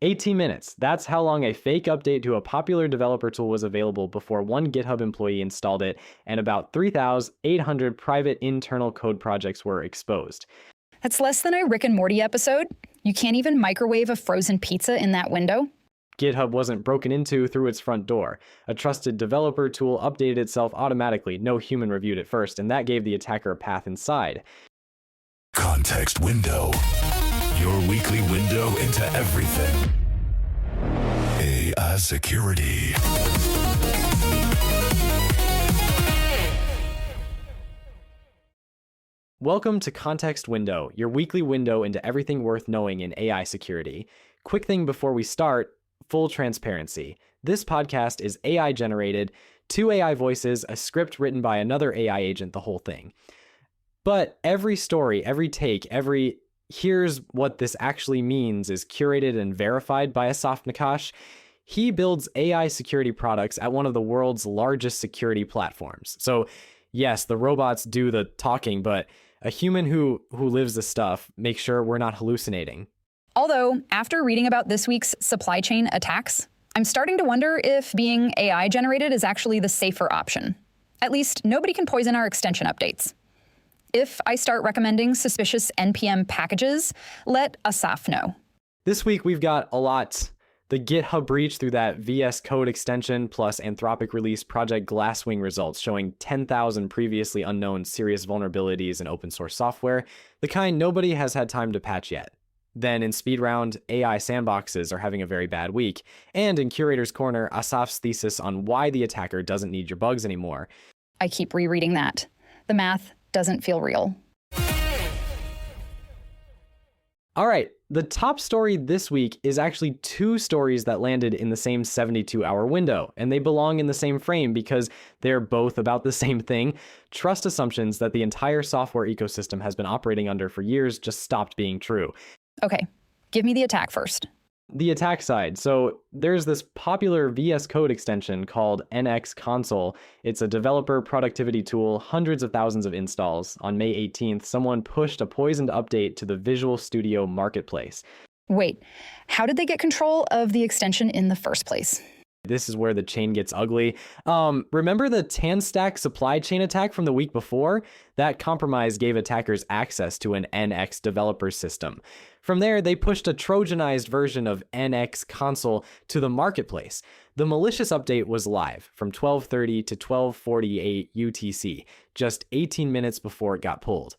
18 minutes. That's how long a fake update to a popular developer tool was available before one GitHub employee installed it, and about 3,800 private internal code projects were exposed. That's less than a Rick and Morty episode. You can't even microwave a frozen pizza in that window. GitHub wasn't broken into through its front door. A trusted developer tool updated itself automatically. No human reviewed it first, and that gave the attacker a path inside. Context Window. Your weekly window into everything. AI security. Welcome to Context Window, your weekly window into everything worth knowing in AI security. Quick thing before we start, full transparency. This podcast is AI generated, 2 AI voices, a script written by another AI agent, the whole thing. But every story, every take, here's what this actually means is curated and verified by Asaf Nakash. He builds AI security products at one of the world's largest security platforms. So yes, the robots do the talking, but a human who lives this stuff makes sure we're not hallucinating. Although, after reading about this week's supply chain attacks, I'm starting to wonder if being AI generated is actually the safer option. At least, nobody can poison our extension updates. If I start recommending suspicious NPM packages, let Asaf know. This week, we've got a lot. The GitHub breach through that VS Code extension, plus Anthropic released Project Glasswing results showing 10,000 previously unknown serious vulnerabilities in open source software, the kind nobody has had time to patch yet. Then in Speed Round, AI sandboxes are having a very bad week. And in Curator's Corner, Asaf's thesis on why the attacker doesn't need your bugs anymore. I keep rereading that. The math doesn't feel real. All right, the top story this week is actually 2 stories that landed in the same 72-hour window, and they belong in the same frame because they're both about the same thing. Trust assumptions that the entire software ecosystem has been operating under for years just stopped being true. Okay, give me the attack first. The attack side. So there's this popular VS Code extension called NX Console. It's a developer productivity tool, hundreds of thousands of installs. On May 18th, someone pushed a poisoned update to the Visual Studio Marketplace. Wait, how did they get control of the extension in the first place? This is where the chain gets ugly. Remember the TanStack supply chain attack from the week before? That compromise gave attackers access to an NX developer system. From there, they pushed a Trojanized version of NX Console to the marketplace. The malicious update was live from 12:30 to 12:48 UTC, just 18 minutes before it got pulled.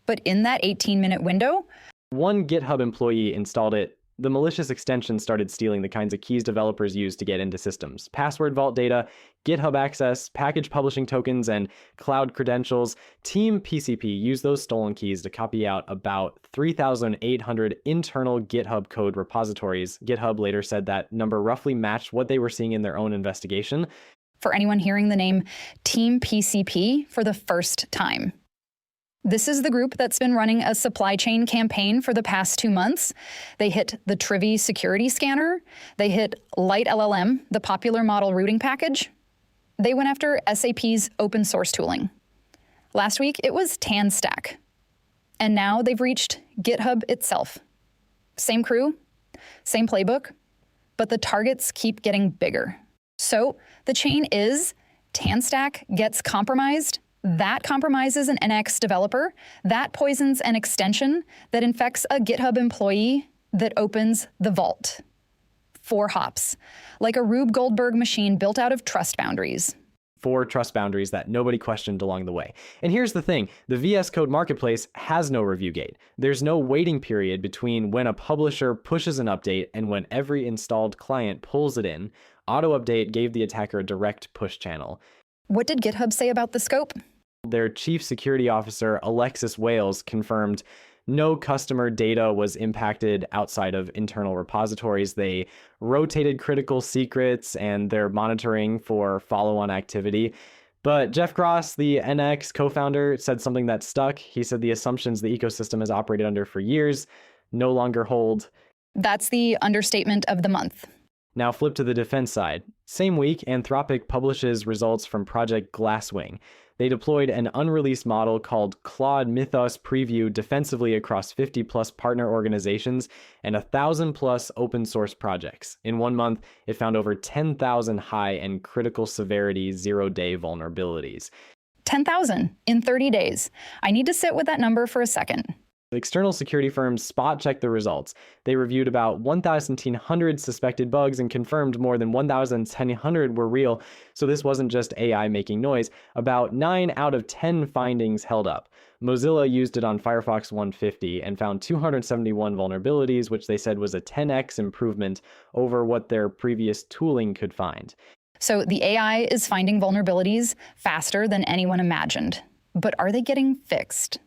But in that 18-minute window, one GitHub employee installed it. The malicious extension started stealing the kinds of keys developers use to get into systems: password vault data, GitHub access, package publishing tokens, and cloud credentials. Team PCP used those stolen keys to copy out about 3,800 internal GitHub code repositories. GitHub later said that number roughly matched what they were seeing in their own investigation. For anyone hearing the name Team PCP for the first time, this is the group that's been running a supply chain campaign for the past 2 months. They hit the Trivy security scanner. They hit Light LLM, the popular model routing package. They went after SAP's open source tooling. Last week, it was TanStack. And now they've reached GitHub itself. Same crew, same playbook, but the targets keep getting bigger. So the chain is TanStack gets compromised. That compromises an NX developer, that poisons an extension that infects a GitHub employee, that opens the vault. 4 hops, like a Rube Goldberg machine built out of trust boundaries. 4 trust boundaries that nobody questioned along the way. And here's the thing, the VS Code Marketplace has no review gate. There's no waiting period between when a publisher pushes an update and when every installed client pulls it in. Auto update gave the attacker a direct push channel. What did GitHub say about the scope? Their chief security officer, Alexis Wales, confirmed no customer data was impacted outside of internal repositories. They rotated critical secrets and they're monitoring for follow-on activity. But Jeff Gross, the NX co-founder, said something that stuck. He said the assumptions the ecosystem has operated under for years no longer hold. That's the understatement of the month. Now flip to the defense side. Same week, Anthropic publishes results from Project Glasswing. They deployed an unreleased model called Claude Mythos Preview defensively across 50 plus partner organizations and 1,000 plus open source projects. In 1 month, it found over 10,000 high and critical severity 0-day vulnerabilities. 10,000 in 30 days. I need to sit with that number for a second. External security firms spot-checked the results. They reviewed about 1,700 suspected bugs and confirmed more than 1,700 were real, so this wasn't just AI making noise. About 9 out of 10 findings held up. Mozilla used it on Firefox 150 and found 271 vulnerabilities, which they said was a 10x improvement over what their previous tooling could find. So the AI is finding vulnerabilities faster than anyone imagined. But are they getting fixed?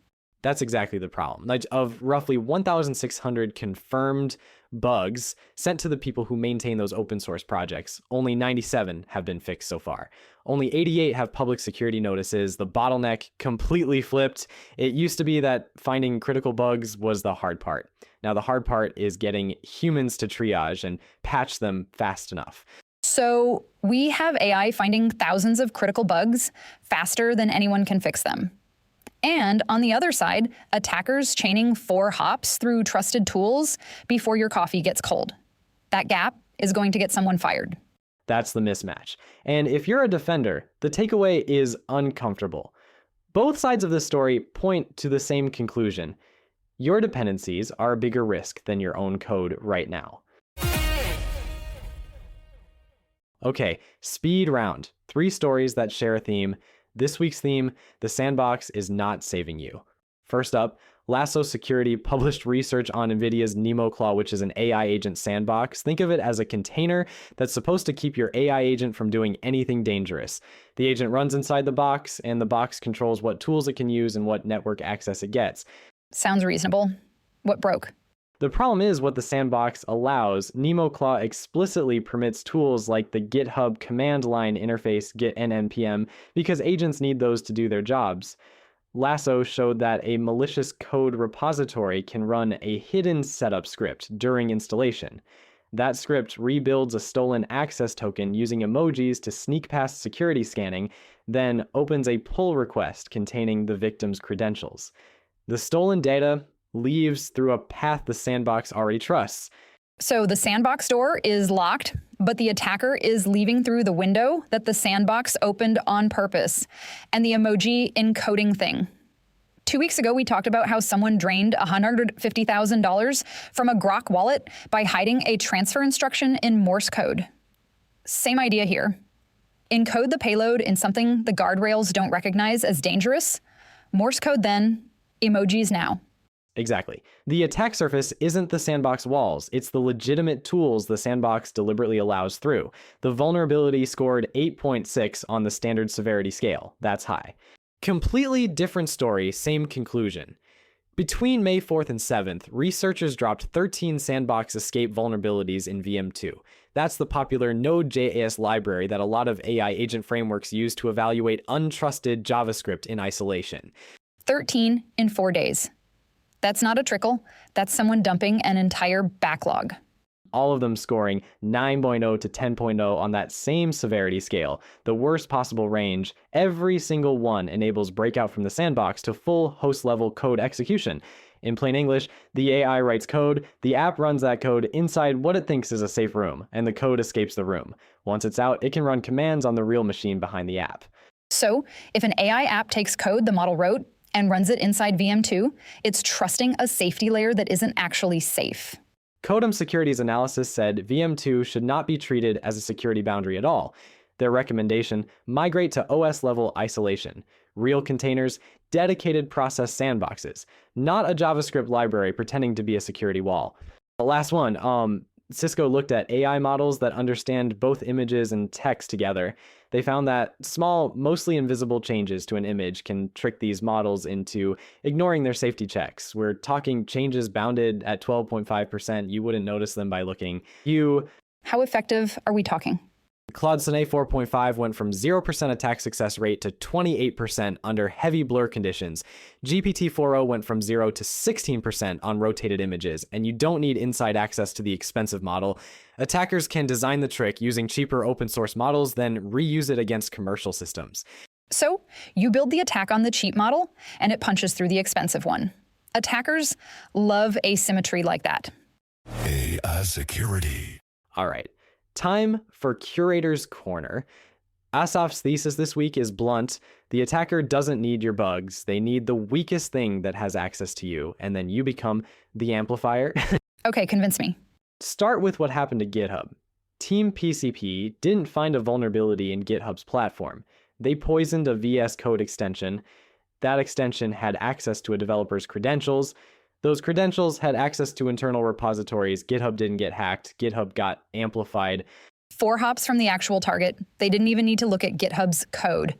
That's exactly the problem. Like, of roughly 1,600 confirmed bugs sent to the people who maintain those open source projects, only 97 have been fixed so far. Only 88 have public security notices. The bottleneck completely flipped. It used to be that finding critical bugs was the hard part. Now the hard part is getting humans to triage and patch them fast enough. So we have AI finding thousands of critical bugs faster than anyone can fix them. And on the other side, attackers chaining 4 hops through trusted tools before your coffee gets cold. That gap is going to get someone fired. That's the mismatch. And if you're a defender, the takeaway is uncomfortable. Both sides of this story point to the same conclusion. Your dependencies are a bigger risk than your own code right now. Okay, speed round. 3 stories that share a theme. This week's theme, the sandbox is not saving you. First up, Lasso Security published research on NVIDIA's NemoClaw, which is an AI agent sandbox. Think of it as a container that's supposed to keep your AI agent from doing anything dangerous. The agent runs inside the box, and the box controls what tools it can use and what network access it gets. Sounds reasonable. What broke? The problem is what the sandbox allows. NemoClaw explicitly permits tools like the GitHub command line interface git and npm because agents need those to do their jobs. Lasso showed that a malicious code repository can run a hidden setup script during installation. That script rebuilds a stolen access token using emojis to sneak past security scanning, then opens a pull request containing the victim's credentials. The stolen data leaves through a path the sandbox already trusts. So the sandbox door is locked, but the attacker is leaving through the window that the sandbox opened on purpose, and the emoji encoding thing. 2 weeks ago, we talked about how someone drained $150,000 from a Grok wallet by hiding a transfer instruction in Morse code. Same idea here. Encode the payload in something the guardrails don't recognize as dangerous. Morse code then, emojis now. Exactly. The attack surface isn't the sandbox walls, it's the legitimate tools the sandbox deliberately allows through. The vulnerability scored 8.6 on the standard severity scale. That's high. Completely different story, same conclusion. Between May 4th and 7th, researchers dropped 13 sandbox escape vulnerabilities in VM2. That's the popular Node.js library that a lot of AI agent frameworks use to evaluate untrusted JavaScript in isolation. 13 in 4 days. That's not a trickle. That's someone dumping an entire backlog. All of them scoring 9.0 to 10.0 on that same severity scale, the worst possible range. Every single one enables breakout from the sandbox to full host-level code execution. In plain English, the AI writes code, the app runs that code inside what it thinks is a safe room, and the code escapes the room. Once it's out, it can run commands on the real machine behind the app. So, if an AI app takes code the model wrote and runs it inside VM2, it's trusting a safety layer that isn't actually safe. Codem Security's analysis said VM2 should not be treated as a security boundary at all. Their recommendation, migrate to OS-level isolation, real containers, dedicated process sandboxes, not a JavaScript library pretending to be a security wall. The last one, Cisco looked at AI models that understand both images and text together. They found that small, mostly invisible changes to an image can trick these models into ignoring their safety checks. We're talking changes bounded at 12.5%. You wouldn't notice them by looking. How effective are we talking? Claude Sonnet 4.5 went from 0% attack success rate to 28% under heavy blur conditions. GPT-4o went from 0 to 16% on rotated images, and you don't need inside access to the expensive model. Attackers can design the trick using cheaper open source models, then reuse it against commercial systems. So you build the attack on the cheap model, and it punches through the expensive one. Attackers love asymmetry like that. AI security. All right, time for Curator's Corner. Asaf's thesis this week is blunt. The attacker doesn't need your bugs. They need the weakest thing that has access to you, and then you become the amplifier. Okay, convince me. Start with what happened to GitHub. Team PCP didn't find a vulnerability in GitHub's platform. They poisoned a VS Code extension. That extension had access to a developer's credentials. Those credentials had access to internal repositories. GitHub didn't get hacked. GitHub got amplified. 4 hops from the actual target. They didn't even need to look at GitHub's code.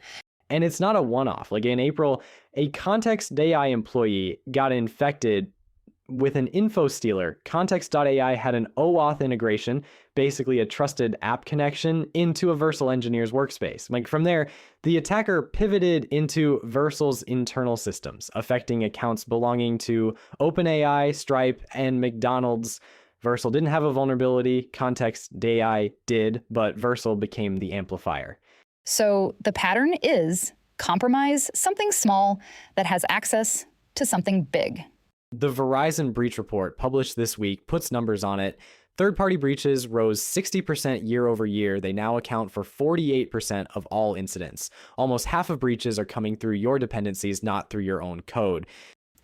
And it's not a one-off. Like in April, a Context.ai employee got infected with an info stealer. Context.ai had an OAuth integration, basically a trusted app connection, into a Versal engineer's workspace. Like from there, the attacker pivoted into Versal's internal systems, affecting accounts belonging to OpenAI, Stripe, and McDonald's. Versal didn't have a vulnerability, Context.ai did, but Versal became the amplifier. So the pattern is compromise something small that has access to something big. The Verizon breach report published this week puts numbers on it. Third-party breaches rose 60% year over year. They now account for 48% of all incidents. Almost half of breaches are coming through your dependencies, not through your own code.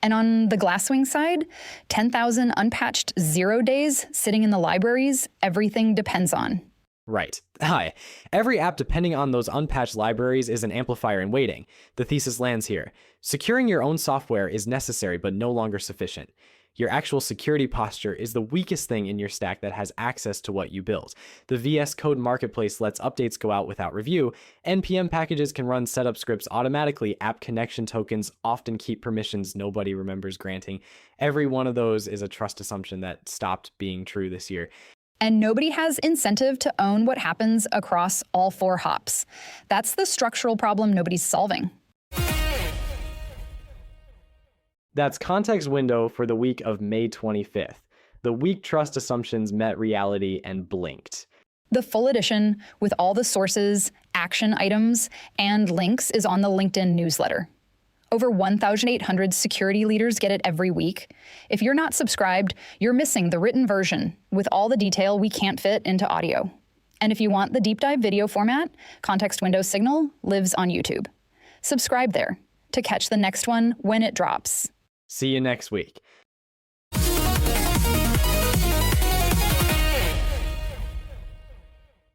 And on the Glasswing side, 10,000 unpatched 0 days sitting in the libraries, everything depends on. Right. Hi. Every app depending on those unpatched libraries is an amplifier in waiting. The thesis lands here. Securing your own software is necessary but no longer sufficient. Your actual security posture is the weakest thing in your stack that has access to what you built. The VS Code marketplace lets updates go out without review. NPM packages can run setup scripts automatically. App connection tokens often keep permissions nobody remembers granting. Every one of those is a trust assumption that stopped being true this year. And nobody has incentive to own what happens across all 4 hops. That's the structural problem nobody's solving. That's context window for the week of May 25th. The weak trust assumptions met reality and blinked. The full edition with all the sources, action items, and links is on the LinkedIn newsletter. Over 1,800 security leaders get it every week. If you're not subscribed, you're missing the written version with all the detail we can't fit into audio. And if you want the deep dive video format, Context Window Signal lives on YouTube. Subscribe there to catch the next one when it drops. See you next week.